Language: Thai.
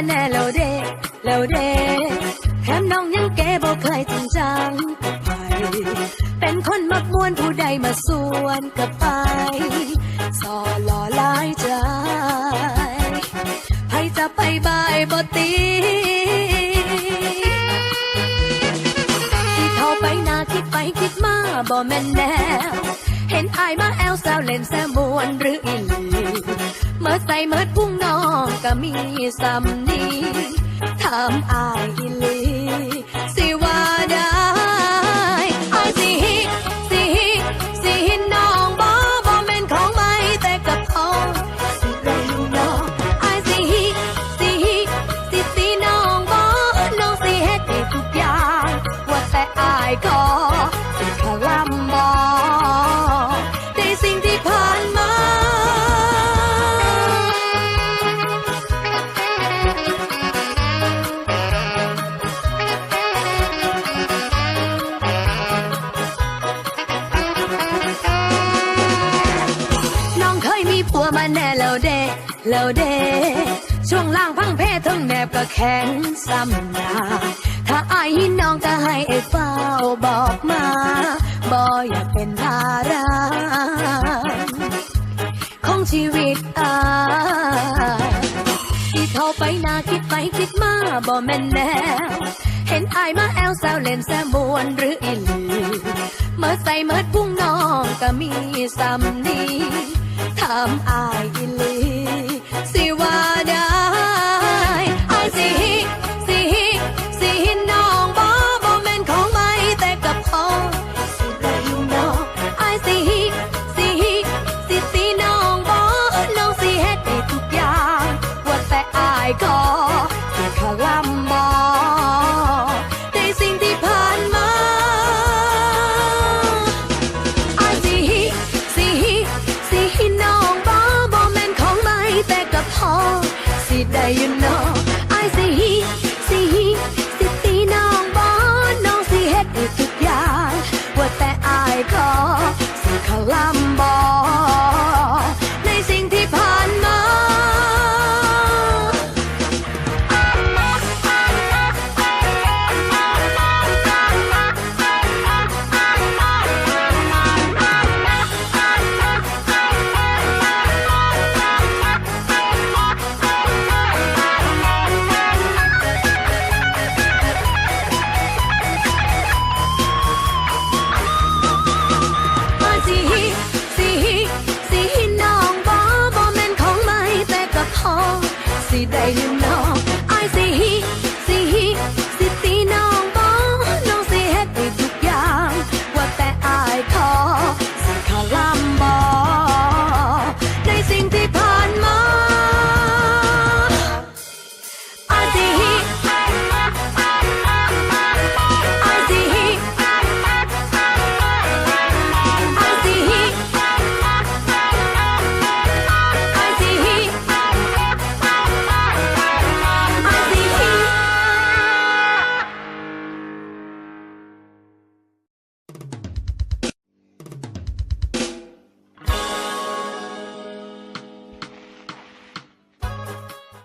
มาแน่แล้วเด้แถมน้องยังแกบอกเคยจริงจังกับไปเป็นคนมักมวนผู้ใดมาส่วนกับไปสอหล่อหลายใจไผจะไปบายบ่ตีที่เข้าไปนาคิดไปคิดมาบ่แม่นแนวเห็นอายมาแอลแซวเล่นแซวมวนหรืออีหลีเมื่อใส่เมื่อพุ่งน้องก็มีซ้ำนี้ถามอายอีหลีสิว่าได้อายสิน้องบ่แม่นของไม่แต่กับเขาสิได้อยู่น้องอายสิน้องบ่น้องสิเฮ็ดได้ทุกอย่างว่าแต่อายขอสิขอลำบ่ในสิ่งที่ผ่านมาผัวมาแน่แล้วเด้ช่วงล่างพังเพทั้งแนบก็แข็งซ้ำหน้าถ้าอายหินน้องก็ให้ไอ้เฝ้าบอกมาบ่อยากเป็นภาระของชีวิตอายที่เข้าไปนาคิดไปคิดมาบ่แม่นแนวเห็นอายมาแอลแซวเล่นแซวมวนหรืออีหลีเมื่อใส่เมื่อพุ่งน้องก็มีซ้ำนี้ถามอายอีหลีสิว่าได้อายสิน้องบ่แม่นของไม่แต่กับเขาสิได้อยู่น้องอายสิน้องบ่น้องสิเฮ็ดได้ทุกอย่างว่าแต่อายขอสิขอลำบ่ในสิ่งที่ผ่านมาอายสิน้องบ่แม่นของไม่แต่กับพ่อสิได้อยู่น้องอายสิน้องบ่น้องสิเฮ็ดได้ทุกอย่างว่าแต่อายขอสิขอลำบ่ในสิ่งที่ผ่านมาสิได้อยู่